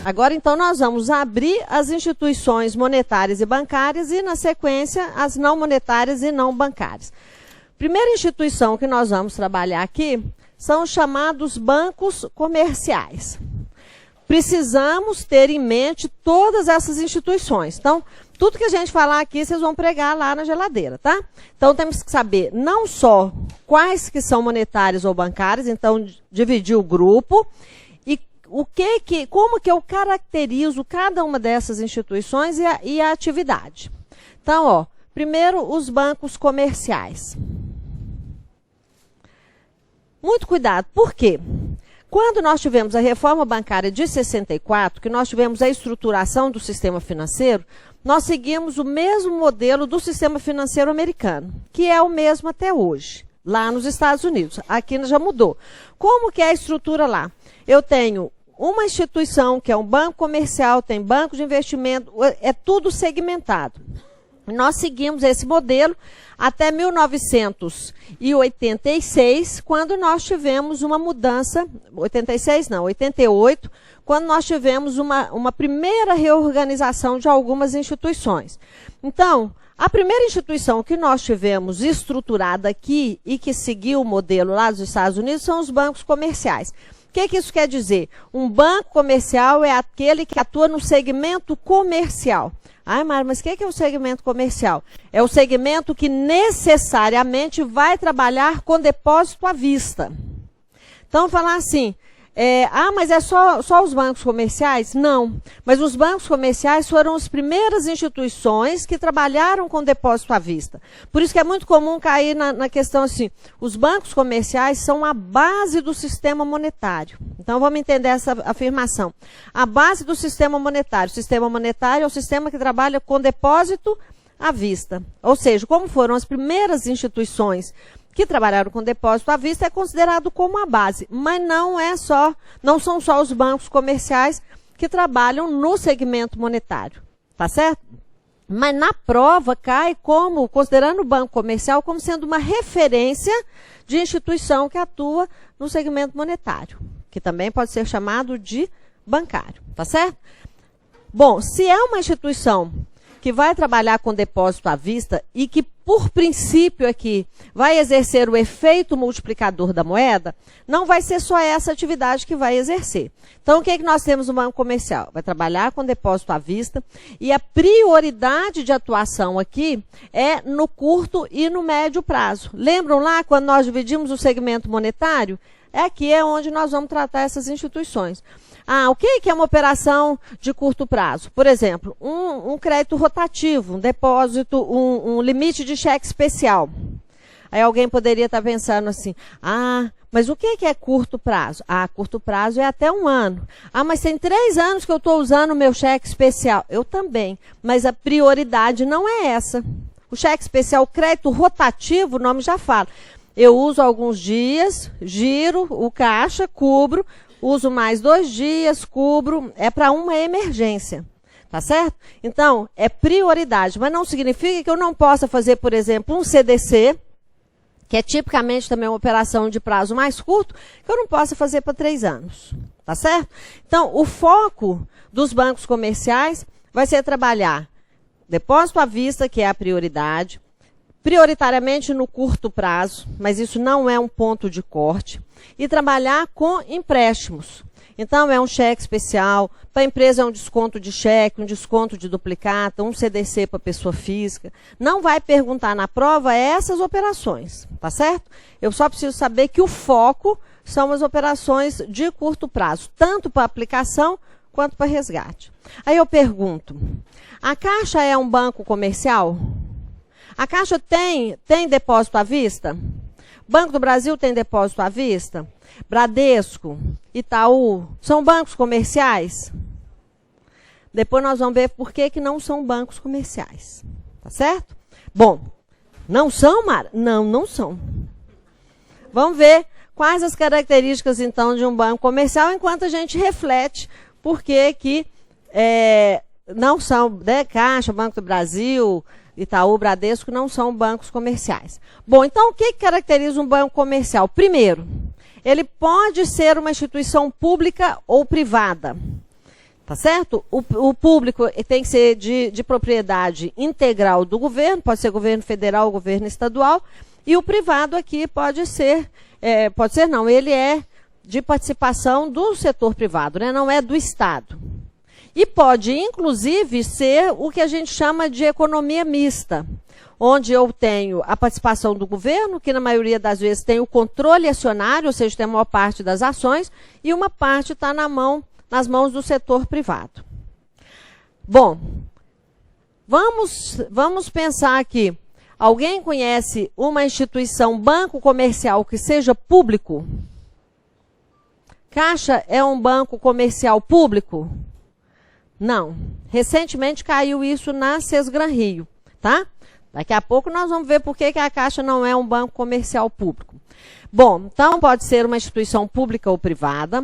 Agora, então, nós vamos abrir as instituições monetárias e bancárias e, na sequência, as não monetárias e não bancárias. Primeira instituição que nós vamos trabalhar aqui são os chamados bancos comerciais. Precisamos ter em mente todas essas instituições. Então, tudo que a gente falar aqui, vocês vão pregar lá na geladeira, tá? Então, temos que saber não só quais que são monetárias ou bancárias, então, dividir o grupo, e como que eu caracterizo cada uma dessas instituições e a atividade. Então, ó, primeiro, os bancos comerciais. Muito cuidado, por quê? Quando nós tivemos a reforma bancária de 64, que nós tivemos a estruturação do sistema financeiro, nós seguimos o mesmo modelo do sistema financeiro americano, que é o mesmo até hoje, lá nos Estados Unidos. Aqui já mudou. Como que é a estrutura lá? Eu tenho uma instituição, que é um banco comercial, tem banco de investimento, é tudo segmentado. Nós seguimos esse modelo até 1986, quando nós tivemos uma mudança, 86 não, 88, quando nós tivemos uma primeira reorganização de algumas instituições. Então, a primeira instituição que nós tivemos estruturada aqui e que seguiu o modelo lá dos Estados Unidos são os bancos comerciais. O que isso quer dizer? Um banco comercial é aquele que atua no segmento comercial. Ai, Mara, mas o que é o segmento comercial? É o segmento que necessariamente vai trabalhar com depósito à vista. Então, falar assim, mas é só os bancos comerciais? Não. Mas os bancos comerciais foram as primeiras instituições que trabalharam com depósito à vista. Por isso que é muito comum cair na questão assim, os bancos comerciais são a base do sistema monetário. Então, vamos entender essa afirmação. A base do sistema monetário. O sistema monetário é o sistema que trabalha com depósito à vista. Ou seja, como foram as primeiras instituições que trabalharam com depósito à vista, é considerado como a base. Mas não são só os bancos comerciais que trabalham no segmento monetário. Tá certo? Mas na prova cai considerando o banco comercial como sendo uma referência de instituição que atua no segmento monetário, que também pode ser chamado de bancário. Tá certo? Bom, se é uma instituição que vai trabalhar com depósito à vista e que, por princípio aqui, vai exercer o efeito multiplicador da moeda, não vai ser só essa atividade que vai exercer. Então, o que nós temos no banco comercial? Vai trabalhar com depósito à vista e a prioridade de atuação aqui é no curto e no médio prazo. Lembram lá quando nós dividimos o segmento monetário? Aqui é onde nós vamos tratar essas instituições. O que é uma operação de curto prazo? Por exemplo, um crédito rotativo, um depósito, um limite de cheque especial. Aí alguém poderia estar pensando assim, mas o que é curto prazo? Curto prazo é até 1 ano. Mas tem 3 anos que eu estou usando o meu cheque especial. Eu também, mas a prioridade não é essa. O cheque especial, o crédito rotativo, o nome já fala. Eu uso alguns dias, giro o caixa, cubro, uso mais 2 dias, cubro, é para uma emergência, tá certo? Então, é prioridade, mas não significa que eu não possa fazer, por exemplo, um CDC, que é tipicamente também uma operação de prazo mais curto, que eu não possa fazer para 3 anos, tá certo? Então, o foco dos bancos comerciais vai ser trabalhar depósito à vista, que é a prioridade, prioritariamente no curto prazo, mas isso não é um ponto de corte, e trabalhar com empréstimos. Então, é um cheque especial, para a empresa é um desconto de cheque, um desconto de duplicata, um CDC para pessoa física. Não vai perguntar na prova essas operações, tá certo? Eu só preciso saber que o foco são as operações de curto prazo, tanto para aplicação quanto para resgate. Aí eu pergunto, a Caixa é um banco comercial? A Caixa tem depósito à vista? Banco do Brasil tem depósito à vista? Bradesco, Itaú, são bancos comerciais? Depois nós vamos ver por que não são bancos comerciais. Tá certo? Bom, não são, Mara? Não são. Vamos ver quais as características, então, de um banco comercial, enquanto a gente reflete por que não são, Caixa, Banco do Brasil, Itaú, Bradesco, não são bancos comerciais. Bom, então o que caracteriza um banco comercial? Primeiro, ele pode ser uma instituição pública ou privada. Tá certo? O público tem que ser de propriedade integral do governo, pode ser governo federal ou governo estadual, e o privado aqui pode ser não, ele é de participação do setor privado, né? Não é do Estado. E pode, inclusive, ser o que a gente chama de economia mista, onde eu tenho a participação do governo, que na maioria das vezes tem o controle acionário, ou seja, tem a maior parte das ações, e uma parte está nas mãos do setor privado. Bom, vamos pensar aqui. Alguém conhece uma instituição, banco comercial que seja público? Caixa é um banco comercial público? Não. Recentemente caiu isso na Sesgran Rio, tá? Daqui a pouco nós vamos ver por que a Caixa não é um banco comercial público. Bom, então pode ser uma instituição pública ou privada.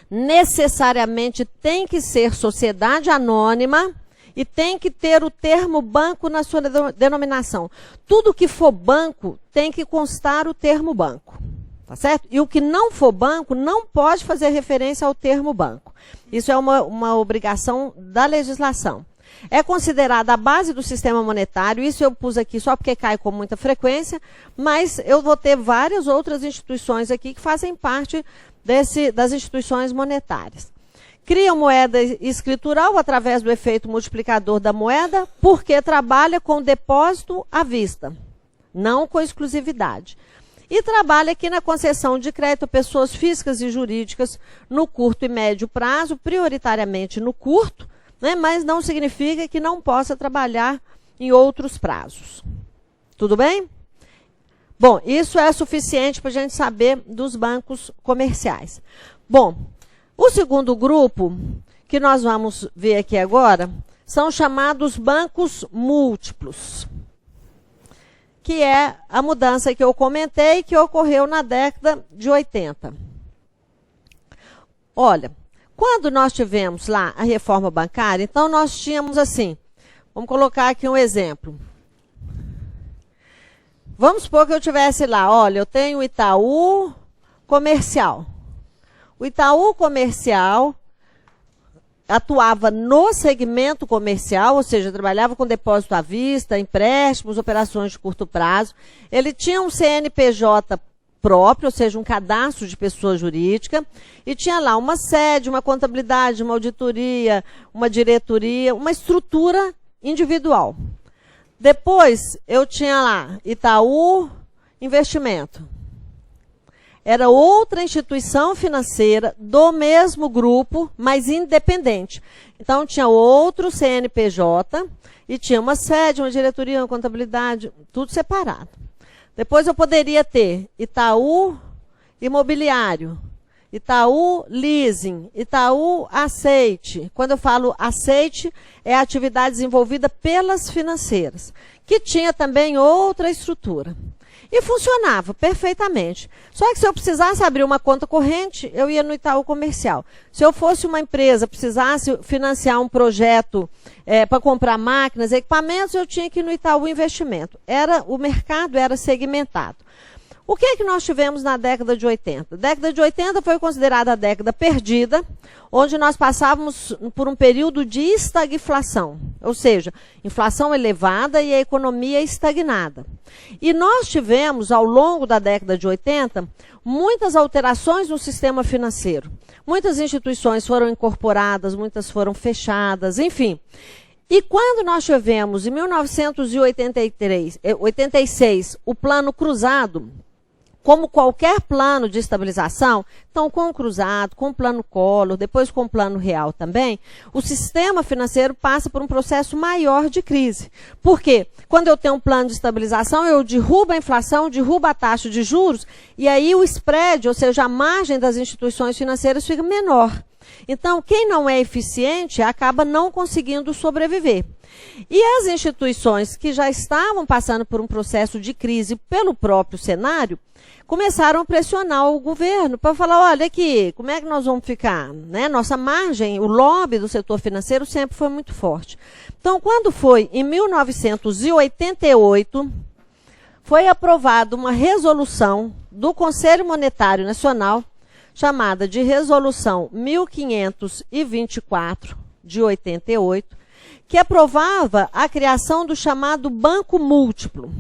Necessariamente tem que ser sociedade anônima e tem que ter o termo banco na sua denominação. Tudo que for banco tem que constar o termo banco, tá certo? E o que não for banco não pode fazer referência ao termo banco. Isso é uma obrigação da legislação. É considerada a base do sistema monetário, isso eu pus aqui só porque cai com muita frequência, mas eu vou ter várias outras instituições aqui que fazem parte das instituições monetárias. Cria moeda escritural através do efeito multiplicador da moeda, porque trabalha com depósito à vista, não com exclusividade. E trabalha aqui na concessão de crédito a pessoas físicas e jurídicas no curto e médio prazo, prioritariamente no curto, né, mas não significa que não possa trabalhar em outros prazos. Tudo bem? Bom, isso é suficiente para a gente saber dos bancos comerciais. Bom, o segundo grupo que nós vamos ver aqui agora são chamados bancos múltiplos, que é a mudança que eu comentei que ocorreu na década de 80. Olha, quando nós tivemos lá a reforma bancária, então nós tínhamos assim, vamos colocar aqui um exemplo. Vamos supor que eu tivesse lá, olha, eu tenho o Itaú Comercial. O Itaú Comercial atuava no segmento comercial, ou seja, trabalhava com depósito à vista, empréstimos, operações de curto prazo. Ele tinha um CNPJ próprio, ou seja, um cadastro de pessoa jurídica, e tinha lá uma sede, uma contabilidade, uma auditoria, uma diretoria, uma estrutura individual. Depois, eu tinha lá Itaú Investimento. Era outra instituição financeira do mesmo grupo, mas independente. Então, tinha outro CNPJ e tinha uma sede, uma diretoria, uma contabilidade, tudo separado. Depois, eu poderia ter Itaú Imobiliário, Itaú Leasing, Itaú Aceite. Quando eu falo aceite, é a atividade desenvolvida pelas financeiras, que tinha também outra estrutura. E funcionava perfeitamente. Só que se eu precisasse abrir uma conta corrente, eu ia no Itaú Comercial. Se eu fosse uma empresa, precisasse financiar um projeto para comprar máquinas, equipamentos, eu tinha que ir no Itaú Investimento. O mercado era segmentado. O que é que nós tivemos na década de 80? A década de 80 foi considerada a década perdida, onde nós passávamos por um período de estagflação, ou seja, inflação elevada e a economia estagnada. E nós tivemos, ao longo da década de 80, muitas alterações no sistema financeiro. Muitas instituições foram incorporadas, muitas foram fechadas, enfim. E quando nós tivemos, em 1986, o Plano Cruzado, como qualquer plano de estabilização, então com o Cruzado, com o Plano Collor, depois com o Plano Real também, o sistema financeiro passa por um processo maior de crise. Por quê? Quando eu tenho um plano de estabilização, eu derrubo a inflação, derrubo a taxa de juros, e aí o spread, ou seja, a margem das instituições financeiras fica menor. Então, quem não é eficiente acaba não conseguindo sobreviver. E as instituições que já estavam passando por um processo de crise pelo próprio cenário, começaram a pressionar o governo para falar, olha aqui, como é que nós vamos ficar? Né? Nossa margem, o lobby do setor financeiro sempre foi muito forte. Então, quando foi em 1988, foi aprovada uma resolução do Conselho Monetário Nacional chamada de Resolução 1524, de 88, que aprovava a criação do chamado banco múltiplo.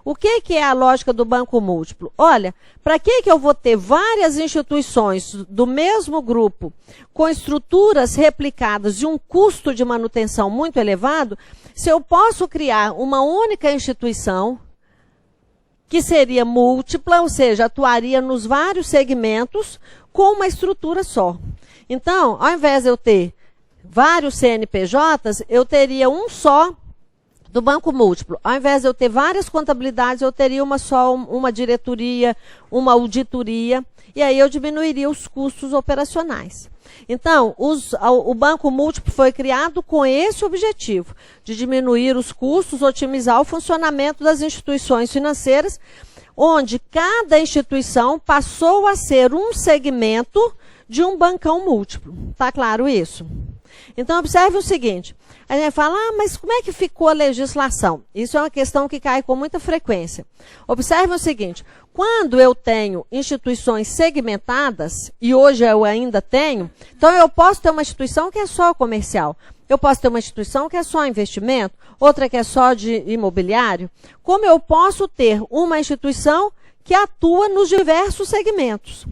O que é a lógica do banco múltiplo? Olha, para que eu vou ter várias instituições do mesmo grupo com estruturas replicadas e um custo de manutenção muito elevado, se eu posso criar uma única instituição que seria múltipla, ou seja, atuaria nos vários segmentos com uma estrutura só. Então, ao invés de eu ter vários CNPJs, eu teria um só do banco múltiplo. Ao invés de eu ter várias contabilidades, eu teria uma só, uma diretoria, uma auditoria, e aí eu diminuiria os custos operacionais. Então, o banco múltiplo foi criado com esse objetivo, de diminuir os custos, otimizar o funcionamento das instituições financeiras, onde cada instituição passou a ser um segmento de um bancão múltiplo. Está claro isso? Então, observe o seguinte, a gente fala, mas como é que ficou a legislação? Isso é uma questão que cai com muita frequência. Observe o seguinte, quando eu tenho instituições segmentadas, e hoje eu ainda tenho, então eu posso ter uma instituição que é só comercial, eu posso ter uma instituição que é só investimento, outra que é só de imobiliário, como eu posso ter uma instituição que atua nos diversos segmentos.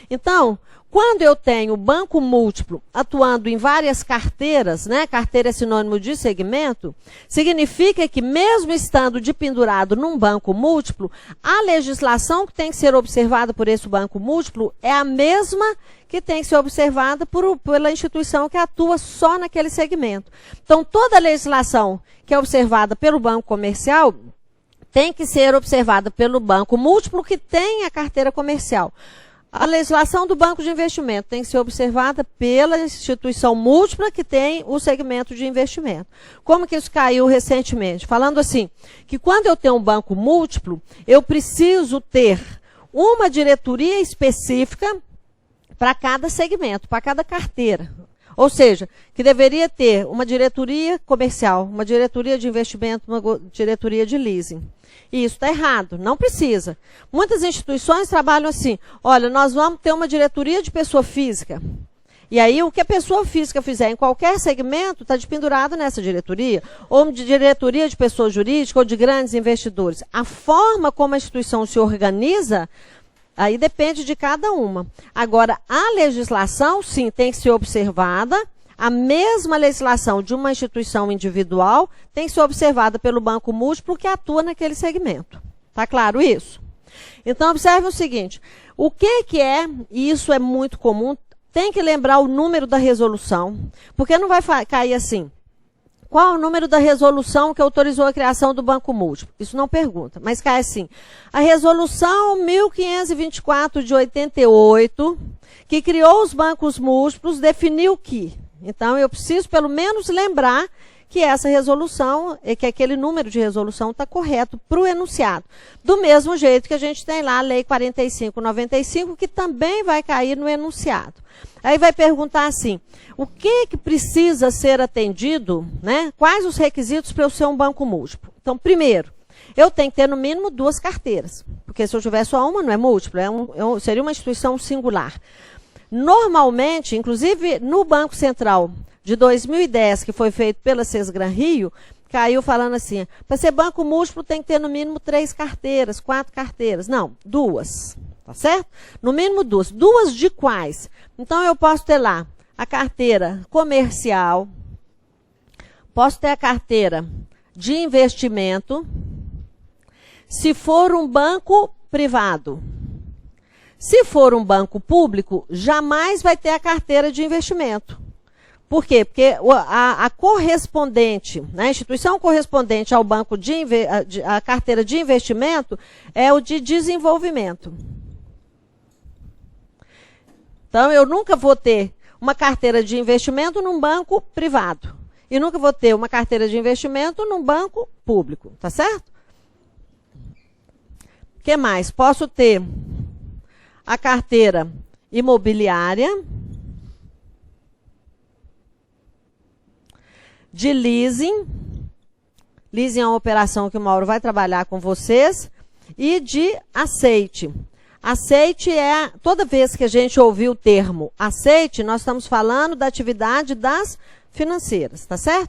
Então, quando eu tenho banco múltiplo atuando em várias carteiras, né? Carteira é sinônimo de segmento, significa que mesmo estando de pendurado num banco múltiplo, a legislação que tem que ser observada por esse banco múltiplo é a mesma que tem que ser observada pela instituição que atua só naquele segmento. Então, toda a legislação que é observada pelo banco comercial tem que ser observada pelo banco múltiplo que tem a carteira comercial. A legislação do banco de investimento tem que ser observada pela instituição múltipla que tem o segmento de investimento. Como que isso caiu recentemente? Falando assim, que quando eu tenho um banco múltiplo, eu preciso ter uma diretoria específica para cada segmento, para cada carteira. Ou seja, que deveria ter uma diretoria comercial, uma diretoria de investimento, uma diretoria de leasing. E isso está errado, não precisa. Muitas instituições trabalham assim, olha, nós vamos ter uma diretoria de pessoa física. E aí o que a pessoa física fizer em qualquer segmento está dependurado nessa diretoria, ou de diretoria de pessoa jurídica ou de grandes investidores. A forma como a instituição se organiza, aí depende de cada uma. Agora, a legislação, sim, tem que ser observada. A mesma legislação de uma instituição individual tem que ser observada pelo banco múltiplo que atua naquele segmento. Está claro isso? Então, observe o seguinte, o que é, e isso é muito comum, tem que lembrar o número da resolução, porque não vai cair assim, qual é o número da resolução que autorizou a criação do banco múltiplo? Isso não pergunta, mas cai assim, a resolução 1524 de 88, que criou os bancos múltiplos, definiu que... Então, eu preciso, pelo menos, lembrar que essa resolução, que aquele número de resolução está correto para o enunciado. Do mesmo jeito que a gente tem lá a Lei 4595, que também vai cair no enunciado. Aí vai perguntar assim, o que precisa ser atendido, né? Quais os requisitos para eu ser um banco múltiplo? Então, primeiro, eu tenho que ter no mínimo 2 carteiras, porque se eu tiver só uma, não é múltiplo, seria uma instituição singular. Normalmente, inclusive no Banco Central de 2010, que foi feito pela Sesgran Rio, caiu falando assim, para ser banco múltiplo tem que ter no mínimo 3 carteiras, 4 carteiras. Não, 2, tá certo? No mínimo 2. 2 de quais? Então eu posso ter lá a carteira comercial, posso ter a carteira de investimento, se for um banco privado. Se for um banco público, jamais vai ter a carteira de investimento. Por quê? Porque a correspondente, né, a instituição correspondente ao banco a carteira de investimento é o de desenvolvimento. Então, eu nunca vou ter uma carteira de investimento num banco privado. E nunca vou ter uma carteira de investimento num banco público. Tá certo? O que mais? Posso ter a carteira imobiliária, de leasing. Leasing é uma operação que o Mauro vai trabalhar com vocês. E de aceite. Aceite toda vez que a gente ouvir o termo aceite, nós estamos falando da atividade das financeiras, tá certo?